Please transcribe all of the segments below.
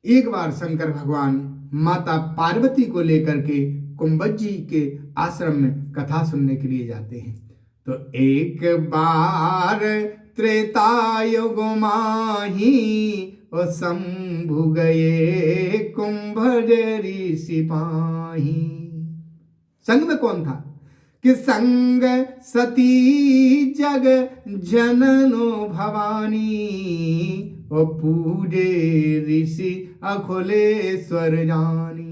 एक बार शंकर भगवान माता पार्वती को लेकर के कुंभज जी के आश्रम में कथा सुनने के लिए जाते हैं। तो एक बार त्रेता युग माही और शंभु गए कुंभज ऋषि पाही। संग में कौन था कि संग सती जग जननो भवानी और पूजे ऋषि अखिलेश्वर जानी।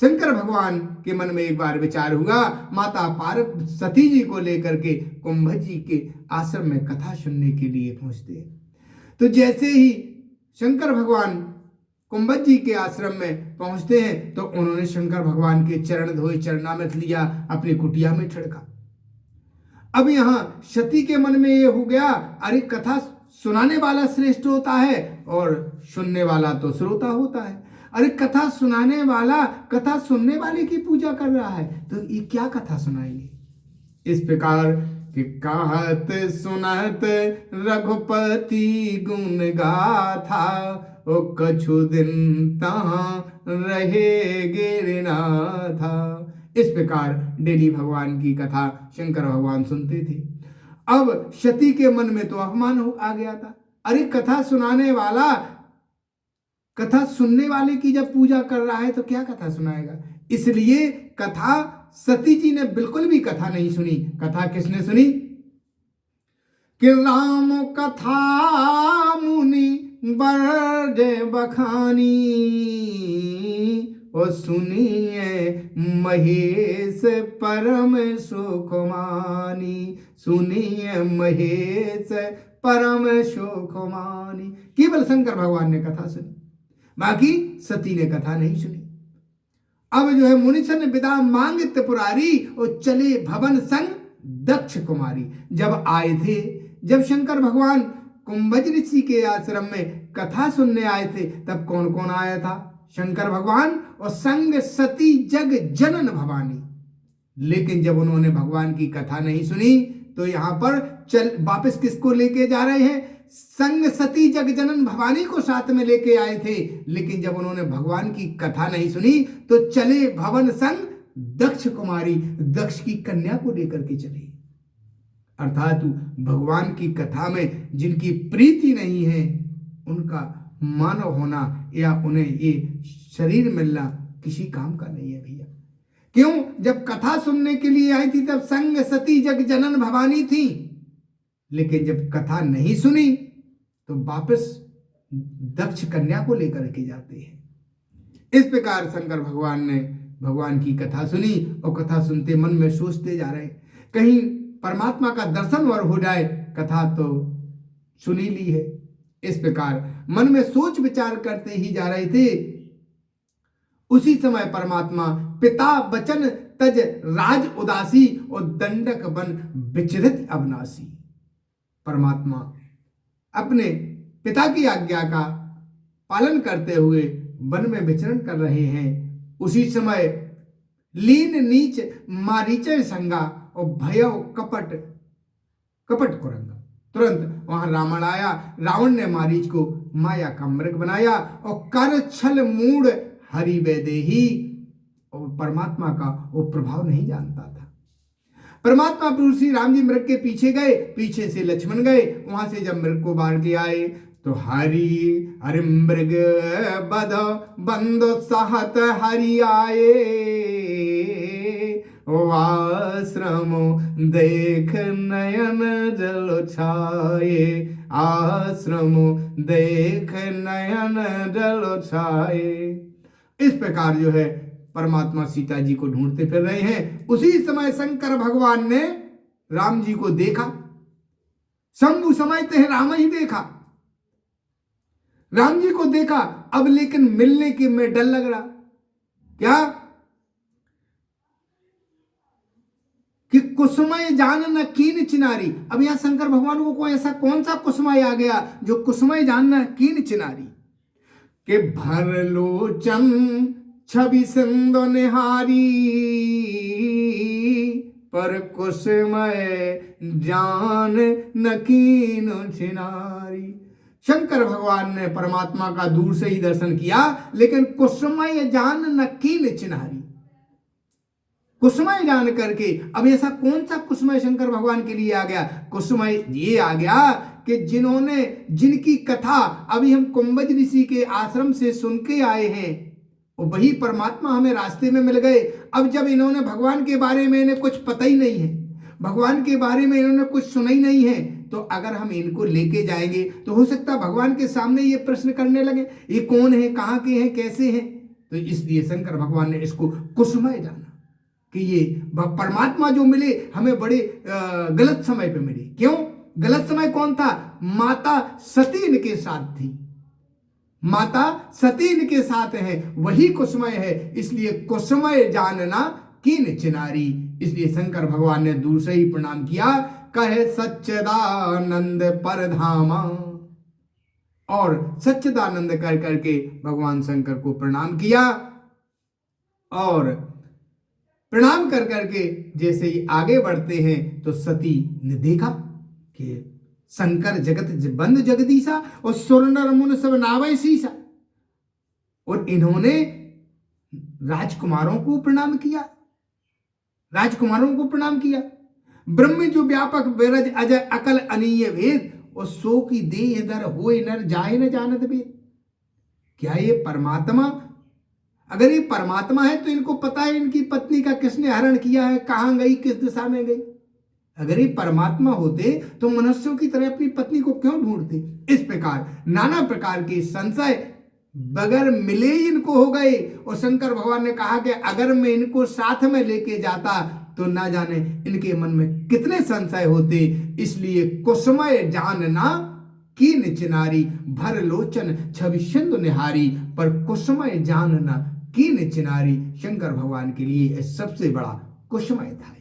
शंकर भगवान के मन में एक बार विचार हुआ, माता पार्वती जी को लेकर के कुंभज जी के आश्रम में कथा सुनने के लिए पहुंचते हैं। तो जैसे ही शंकर भगवान कुंभज जी के आश्रम में पहुंचते हैं तो उन्होंने शंकर भगवान के चरण धोए, चरणामृत लिया, अपनी कुटिया में छिड़का। अब यहां सती के मन में ये हो गया, अरे कथा सुनाने वाला श्रेष्ठ होता है और सुनने वाला तो श्रोता होता है। अरे कथा सुनाने वाला कथा सुनने वाले की पूजा कर रहा है, तो ये क्या कथा सुनाएंगे। इस प्रकार कि कहत सुनत रघुपति गुण गाथा ओ कछु दिन तहाँ रहे गिरनाथा। इस प्रकार डेली भगवान की कथा शंकर भगवान सुनते थे। अब सती के मन में तो अपमान आ गया था, अरे कथा सुनाने वाला कथा सुनने वाले की जब पूजा कर रहा है तो क्या कथा सुनाएगा। इसलिए कथा सती जी ने बिल्कुल भी कथा नहीं सुनी। कथा किसने सुनी कि राम कथा मुनि बरद बखानी और सुनिए महेश परम सुखमानी। सुनिए महेश परम सुखमानी। केवल शंकर भगवान ने कथा सुनी, बाकी सती ने कथा नहीं सुनी। अब जो है मुनिसन विदा मांग त्रिपुरारी और चले भवन संग दक्ष कुमारी। जब आए थे, जब शंकर भगवान कुंभज ऋषि के आश्रम में कथा सुनने आए थे, तब कौन कौन आया था। शंकर भगवान और संग सती जग जनन भवानी। लेकिन जब उन्होंने भगवान की कथा नहीं सुनी तो यहां पर चल वापस किसको लेके जा रहे हैं, संग सती जग जनन भवानी को साथ में लेके आए थे। लेकिन जब उन्होंने भगवान की कथा नहीं सुनी तो चले भवन संग दक्ष कुमारी, दक्ष की कन्या को लेकर के चले। अर्थात भगवान की कथा में जिनकी प्रीति नहीं है उनका मानव होना या उन्हें ये शरीर मिलना किसी काम का नहीं है भैया। क्यों, जब कथा सुनने के लिए आई थी तब संग सती जग जनन भवानी थी, लेकिन जब कथा नहीं सुनी तो वापस दक्ष कन्या को लेकर के जाते हैं। इस प्रकार शंकर भगवान ने भगवान की कथा सुनी और कथा सुनते मन में सोचते जा रहे, कहीं परमात्मा का दर्शन और हो जाए। कथा तो सुनी ली है। इस प्रकार मन में सोच विचार करते ही जा रहे थे। उसी समय परमात्मा पिता वचन तज राज उदासी और दंडक बन विचरित अविनाशी। परमात्मा अपने पिता की आज्ञा का पालन करते हुए वन में विचरण कर रहे हैं। उसी समय लीन नीच मारीचय संगा और भयव कपट कुरंगा। तुरंत वहां रावण आया। रावण ने मारीच को माया का मृग बनाया और कर छल मूड हरि वैदेही। और परमात्मा का वो प्रभाव नहीं जानता था। परमात्मा प्रभु श्री राम जी मृग के पीछे गए, पीछे से लक्ष्मण गए। वहां से जब मृग को बाढ़ के आए तो हरि हरि मृग बध बंदो सहत हरि आए। आश्रम देख नयन जल छाए। आश्रम देख नयन जल छाए। इस प्रकार जो है परमात्मा सीता जी को ढूंढते फिर रहे हैं। उसी समय शंकर भगवान ने राम जी को देखा। शंभु समझते हैं राम ही देखा, राम जी को देखा। अब लेकिन मिलने के में डर लग रहा, क्या कि कुसुमय जान न कीन चिनारी। अब यहां शंकर भगवान को कोई ऐसा कौन सा कुसुमय आ गया जो कुसुमय जान न कीन चिनारी। के भर लोचन छवि सिंधु निहारी पर कुसुमय जान न कीन चिनारी। शंकर भगवान ने परमात्मा का दूर से ही दर्शन किया, लेकिन कुसुमय जान न कीन चिन्हारी। कुसुमय जान करके, अब ऐसा कौन सा कुसुमय शंकर भगवान के लिए आ गया? कुसुमय ये आ गया कि जिनकी कथा अभी हम कुंभज ऋषि के आश्रम से सुन के आए हैं, वही परमात्मा हमें रास्ते में मिल गए। अब जब इन्होंने भगवान के बारे में इन्हें कुछ पता ही नहीं है, भगवान के बारे में इन्होंने कुछ सुना ही नहीं है, तो अगर हम इनको लेके जाएंगे तो हो सकता है भगवान के सामने ये प्रश्न करने लगे, ये कौन है, कहाँ के हैं, कैसे हैं। तो इसलिए शंकर भगवान ने इसको कुसुमय जाना कि ये परमात्मा जो मिले हमें बड़े गलत समय पे मिले। क्यों गलत समय? कौन था? माता सती इनके साथ थी, माता सती इनके साथ है, वही कुसुमय है। इसलिए कुसुमय जानना कीन चिनारी। इसलिए शंकर भगवान ने दूर से ही प्रणाम किया, कहे सच्चिदानंद परधामा, और सच्चिदानंद कर करके भगवान शंकर को प्रणाम किया। और प्रणाम कर करके जैसे ही आगे बढ़ते हैं तो सती ने देखा कि शंकर जगत बंद जगदीशा और सुर नर मुनि सब नावै शीशा, और इन्होंने राजकुमारों को प्रणाम किया, राजकुमारों को प्रणाम किया। ब्रह्म जो व्यापक बेरज अजय अकल अनीय भेद, और सो की देह दर होए नर जाए न जानत भेद। क्या ये परमात्मा? अगर ये परमात्मा है तो इनको पता है इनकी पत्नी का किसने हरण किया है, कहां गई, किस दिशा में गई। अगर ये परमात्मा होते तो मनुष्यों की तरह अपनी पत्नी को क्यों ढूंढते? इस प्रकार नाना प्रकार के संशय बगैर मिले इनको हो गए। और शंकर भगवान ने कहा कि अगर मैं इनको साथ में लेके जाता तो ना जाने इनके मन में कितने संशय होते। इसलिए कुसुमय जानना कीन चिनारी, भर लोचन छवि सिंधु निहारी, पर कुसुमय जानना कीन चिनारी शंकर भगवान के लिए सबसे बड़ा कुसुमय था।